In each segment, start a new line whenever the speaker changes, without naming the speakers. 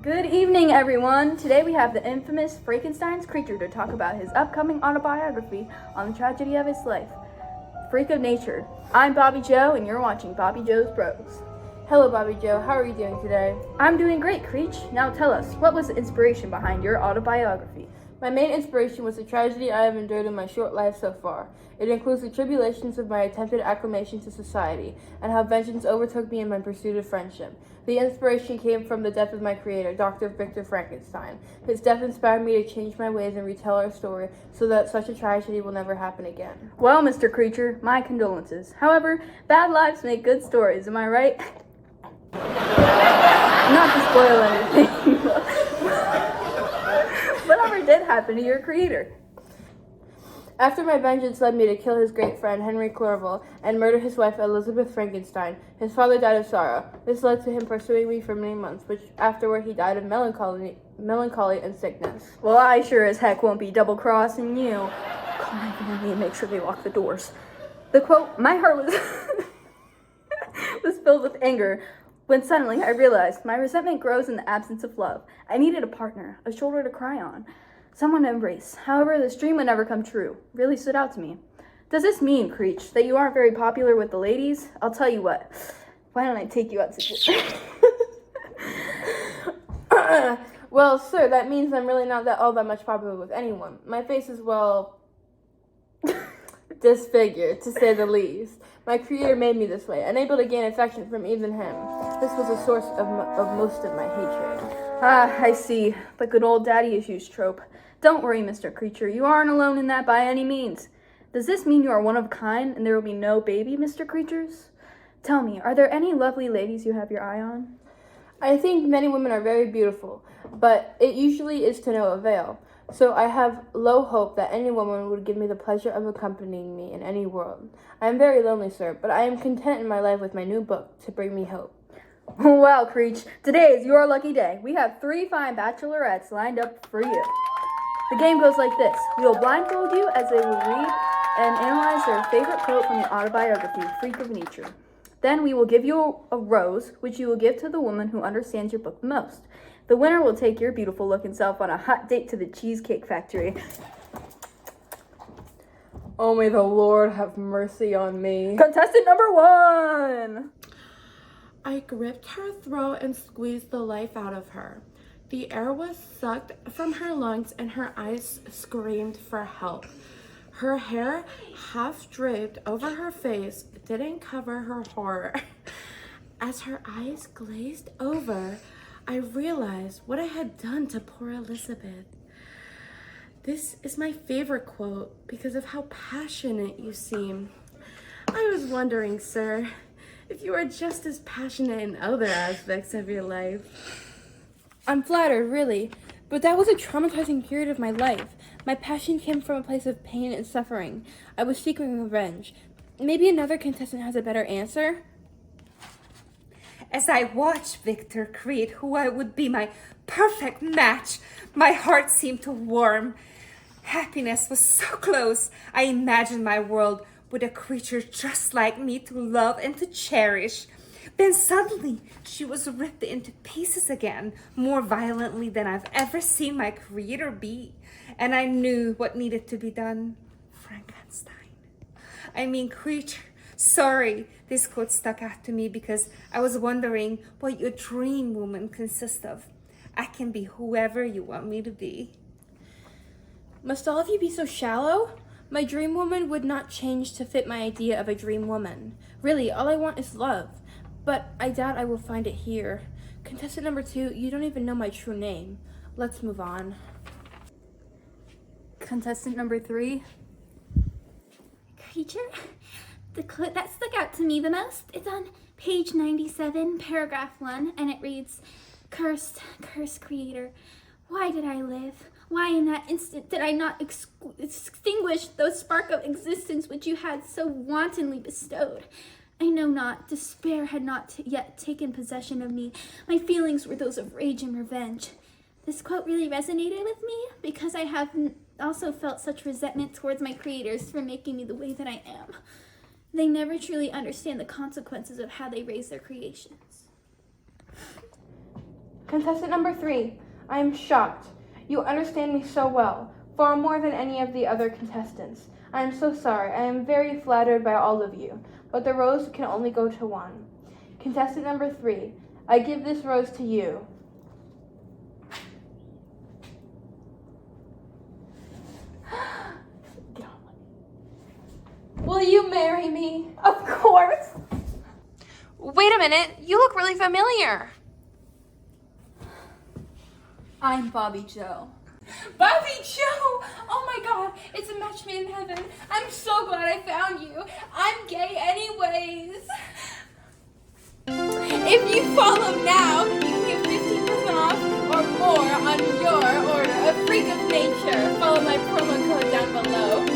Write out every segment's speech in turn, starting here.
Good evening, everyone. Today we have the infamous Frankenstein's creature to talk about his upcoming autobiography on the tragedy of his life, Freak of Nature. I'm Bobby Joe, and you're watching Bobby Joe's Bros.
Hello, Bobby Joe. How are you doing today?
I'm doing great, Creech. Now tell us, what was the inspiration behind your autobiography?
My main inspiration was the tragedy I have endured in my short life so far. It includes the tribulations of my attempted acclimation to society, and how vengeance overtook me in my pursuit of friendship. The inspiration came from the death of my creator, Dr. Victor Frankenstein. His death inspired me to change my ways and retell our story so that such a tragedy will never happen again.
Well, Mr. Creature, my condolences. However, bad lives make good stories, am I right? Not to spoil anything. Whatever did happen to your creator?
After my vengeance led me to kill his great friend Henry Clerval and murder his wife Elizabeth Frankenstein, his father died of sorrow. This led to him pursuing me for many months, which afterward he died of melancholy and sickness.
Well, I sure as heck won't be double-crossing you. Call my family and make sure they lock the doors. The quote, my heart was filled with anger when suddenly I realized my resentment grows in the absence of love. I needed a partner, a shoulder to cry on, someone to embrace. However, this dream would never come true. Really stood out to me. Does this mean, Creech, that you aren't very popular with the ladies? I'll tell you what. Why don't I take you out to dinner?
Well, sir, that means I'm really not all that much popular with anyone. My face is, well, disfigured, to say the least. My creator made me this way, unable to gain affection from even him. This was the source of most of my hatred.
Ah, I see. The good old daddy issues trope. Don't worry, Mr. Creature. You aren't alone in that by any means. Does this mean you are one of a kind and there will be no baby, Mr. Creatures? Tell me, are there any lovely ladies you have your eye on?
I think many women are very beautiful, but it usually is to no avail. So I have low hope that any woman would give me the pleasure of accompanying me in any world. I am very lonely, sir, but I am content in my life with my new book to bring me hope.
Well, Creech, today is your lucky day. We have 3 fine bachelorettes lined up for you. The game goes like this. We will blindfold you as they will read and analyze their favorite quote from the autobiography, Freak of Nature. Then we will give you a rose, which you will give to the woman who understands your book the most. The winner will take your beautiful-looking self on a hot date to the Cheesecake Factory.
Oh, may the Lord have mercy on me.
Contestant number 1!
I gripped her throat and squeezed the life out of her. The air was sucked from her lungs and her eyes screamed for help. Her hair, half draped over her face, didn't cover her horror. As her eyes glazed over, I realized what I had done to poor Elizabeth. This is my favorite quote because of how passionate you seem. I was wondering, sir, if you are just as passionate in other aspects of your life.
I'm flattered, really, but that was a traumatizing period of my life. My passion came from a place of pain and suffering. I was seeking revenge. Maybe another contestant has a better answer?
As I watched Victor create who I would be my perfect match, my heart seemed to warm. Happiness was so close. I imagined my world with a creature just like me to love and to cherish. Then suddenly, she was ripped into pieces again, more violently than I've ever seen my creator be. And I knew what needed to be done. Frankenstein. I mean, creature. Sorry, this quote stuck out to me because I was wondering what your dream woman consists of. I can be whoever you want me to be.
Must all of you be so shallow? My dream woman would not change to fit my idea of a dream woman. Really, all I want is love. But I doubt I will find it here. Contestant number 2, you don't even know my true name. Let's move on.
Contestant number 3.
Creature? The quote that stuck out to me the most is on page 97, paragraph 1, and it reads, cursed creator, why did I live? Why in that instant did I not extinguish those spark of existence which you had so wantonly bestowed? I know not, despair had not yet taken possession of me. My feelings were those of rage and revenge. This quote really resonated with me because I have also felt such resentment towards my creators for making me the way that I am. They never truly understand the consequences of how they raise their creations.
Contestant number 3, I am shocked. You understand me so well, far more than any of the other contestants. I am so sorry. I am very flattered by all of you, but the rose can only go to one. Contestant number 3, I give this rose to you.
Will you marry me? Of course.
Wait a minute, you look really familiar.
I'm Bobby Joe.
Bobby Joe! Oh my god, it's a match made in heaven. I'm so glad I found you. I'm gay anyways. If you follow now, you can get 15% off or more on your order of Freak of Nature. Follow my promo code down below.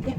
It's